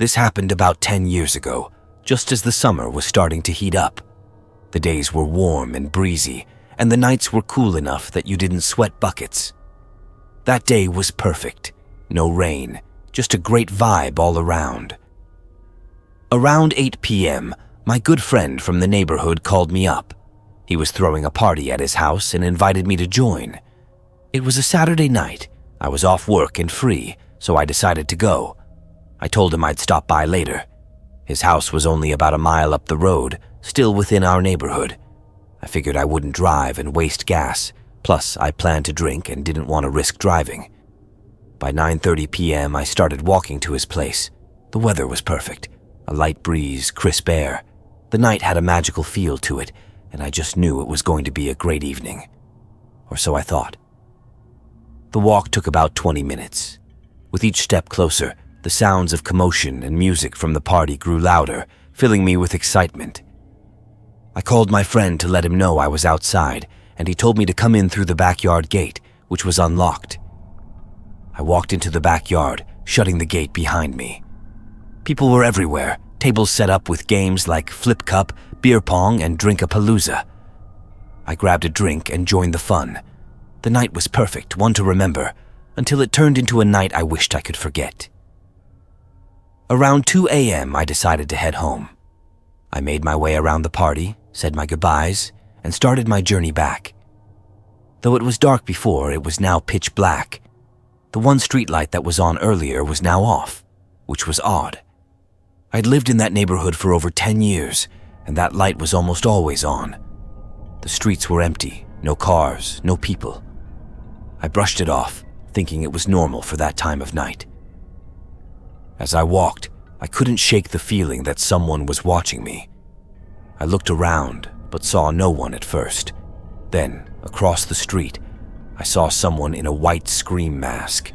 This happened about 10 years ago, just as the summer was starting to heat up. The days were warm and breezy, and the nights were cool enough that you didn't sweat buckets. That day was perfect. No rain, just a great vibe all around. Around 8 p.m., my good friend from the neighborhood called me up. He was throwing a party at his house and invited me to join. It was a Saturday night. I was off work and free, so I decided to go. I told him I'd stop by later. His house was only about a mile up the road, still within our neighborhood. I figured I wouldn't drive and waste gas, plus I planned to drink and didn't want to risk driving. By 9:30 p.m., I started walking to his place. The weather was perfect. A light breeze, crisp air. The night had a magical feel to it, and I just knew it was going to be a great evening. Or so I thought. The walk took about 20 minutes. With each step closer, the sounds of commotion and music from the party grew louder, filling me with excitement. I called my friend to let him know I was outside, and he told me to come in through the backyard gate, which was unlocked. I walked into the backyard, shutting the gate behind me. People were everywhere, tables set up with games like Flip Cup, Beer Pong, and Drink-a-Palooza. I grabbed a drink and joined the fun. The night was perfect, one to remember, until it turned into a night I wished I could forget. Around 2 a.m., I decided to head home. I made my way around the party, said my goodbyes, and started my journey back. Though it was dark before, it was now pitch black. The one streetlight that was on earlier was now off, which was odd. I'd lived in that neighborhood for over 10 years, and that light was almost always on. The streets were empty, no cars, no people. I brushed it off, thinking it was normal for that time of night. As I walked, I couldn't shake the feeling that someone was watching me. I looked around, but saw no one at first. Then, across the street, I saw someone in a white scream mask.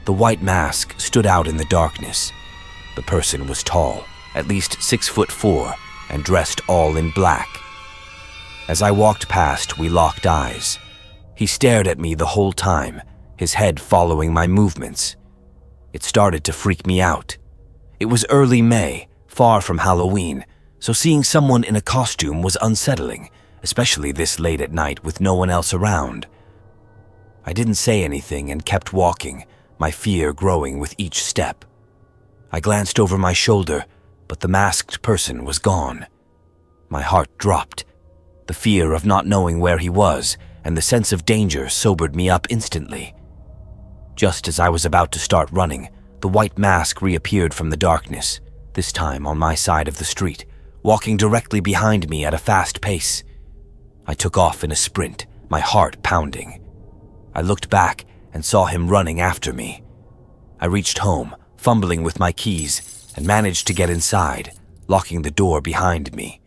The white mask stood out in the darkness. The person was tall, at least 6'4", and dressed all in black. As I walked past, we locked eyes. He stared at me the whole time, his head following my movements. It started to freak me out. It was early May, far from Halloween, so seeing someone in a costume was unsettling, especially this late at night with no one else around. I didn't say anything and kept walking, my fear growing with each step. I glanced over my shoulder, but the masked person was gone. My heart dropped. The fear of not knowing where he was and the sense of danger sobered me up instantly. Just as I was about to start running, the white mask reappeared from the darkness, this time on my side of the street, walking directly behind me at a fast pace. I took off in a sprint, my heart pounding. I looked back and saw him running after me. I reached home, fumbling with my keys, and managed to get inside, locking the door behind me.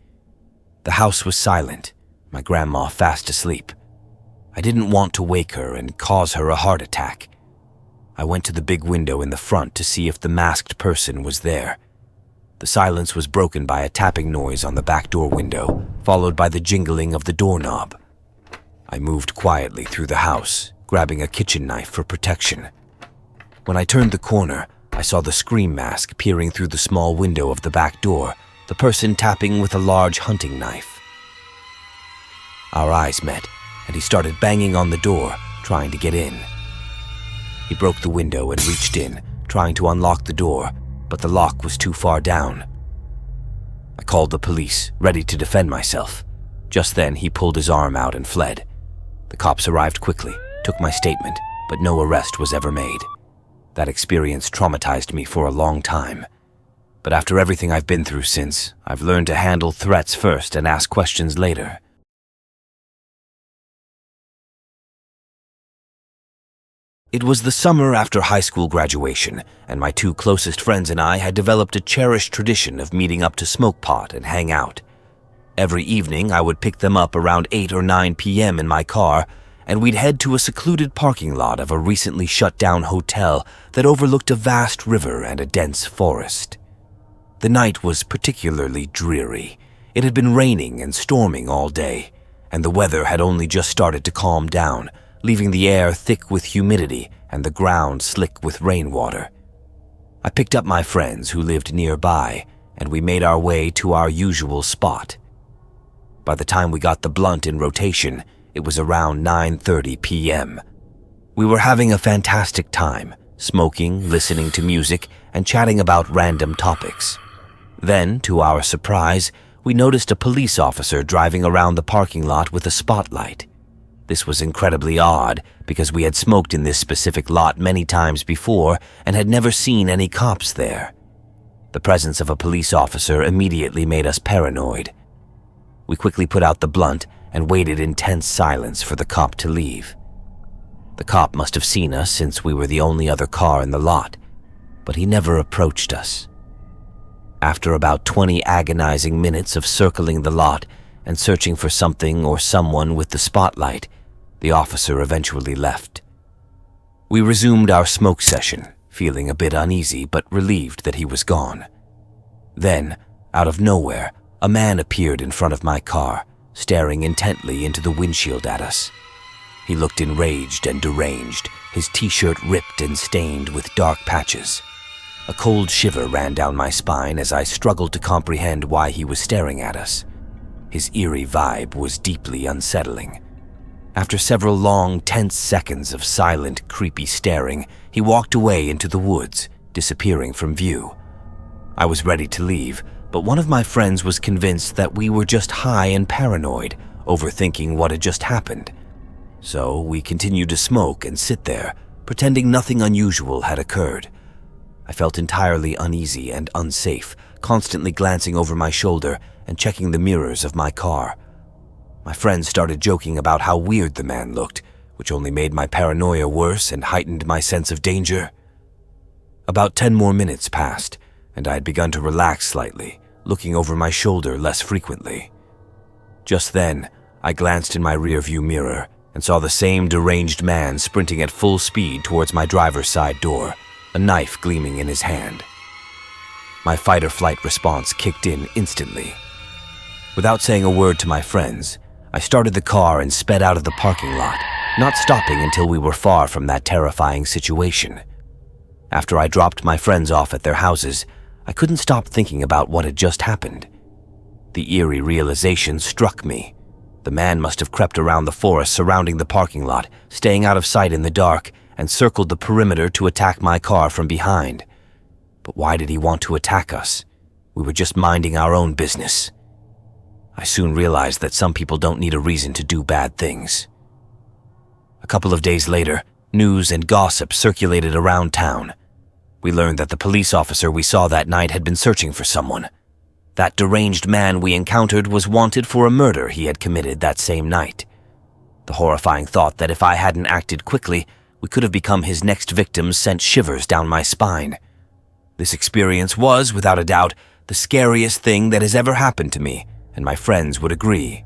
The house was silent, my grandma fast asleep. I didn't want to wake her and cause her a heart attack. I went to the big window in the front to see if the masked person was there. The silence was broken by a tapping noise on the back door window, followed by the jingling of the doorknob. I moved quietly through the house, grabbing a kitchen knife for protection. When I turned the corner, I saw the scream mask peering through the small window of the back door, the person tapping with a large hunting knife. Our eyes met, and he started banging on the door, trying to get in. He broke the window and reached in, trying to unlock the door, but the lock was too far down. I called the police, ready to defend myself. Just then, he pulled his arm out and fled. The cops arrived quickly, took my statement, but no arrest was ever made. That experience traumatized me for a long time. But after everything I've been through since, I've learned to handle threats first and ask questions later. It was the summer after high school graduation, and my two closest friends and I had developed a cherished tradition of meeting up to smoke pot and hang out. Every evening, I would pick them up around 8 or 9 p.m. in my car, and we'd head to a secluded parking lot of a recently shut-down hotel that overlooked a vast river and a dense forest. The night was particularly dreary. It had been raining and storming all day, and the weather had only just started to calm down, leaving the air thick with humidity and the ground slick with rainwater. I picked up my friends who lived nearby, and we made our way to our usual spot. By the time we got the blunt in rotation, it was around 9:30 p.m. We were having a fantastic time, smoking, listening to music, and chatting about random topics. Then, to our surprise, we noticed a police officer driving around the parking lot with a spotlight. This was incredibly odd because we had smoked in this specific lot many times before and had never seen any cops there. The presence of a police officer immediately made us paranoid. We quickly put out the blunt and waited in tense silence for the cop to leave. The cop must have seen us since we were the only other car in the lot, but he never approached us. After about 20 agonizing minutes of circling the lot and searching for something or someone with the spotlight, the officer eventually left. We resumed our smoke session, feeling a bit uneasy but relieved that he was gone. Then, out of nowhere, a man appeared in front of my car, staring intently into the windshield at us. He looked enraged and deranged, his t-shirt ripped and stained with dark patches. A cold shiver ran down my spine as I struggled to comprehend why he was staring at us. His eerie vibe was deeply unsettling. After several long, tense seconds of silent, creepy staring, he walked away into the woods, disappearing from view. I was ready to leave, but one of my friends was convinced that we were just high and paranoid, overthinking what had just happened. So we continued to smoke and sit there, pretending nothing unusual had occurred. I felt entirely uneasy and unsafe, constantly glancing over my shoulder and checking the mirrors of my car. My friends started joking about how weird the man looked, which only made my paranoia worse and heightened my sense of danger. About 10 more minutes passed, and I had begun to relax slightly, looking over my shoulder less frequently. Just then, I glanced in my rearview mirror and saw the same deranged man sprinting at full speed towards my driver's side door, a knife gleaming in his hand. My fight-or-flight response kicked in instantly. Without saying a word to my friends, I started the car and sped out of the parking lot, not stopping until we were far from that terrifying situation. After I dropped my friends off at their houses, I couldn't stop thinking about what had just happened. The eerie realization struck me. The man must have crept around the forest surrounding the parking lot, staying out of sight in the dark, and circled the perimeter to attack my car from behind. But why did he want to attack us? We were just minding our own business. I soon realized that some people don't need a reason to do bad things. A couple of days later, news and gossip circulated around town. We learned that the police officer we saw that night had been searching for someone. That deranged man we encountered was wanted for a murder he had committed that same night. The horrifying thought that if I hadn't acted quickly, we could have become his next victim sent shivers down my spine. This experience was, without a doubt, the scariest thing that has ever happened to me, and my friends would agree.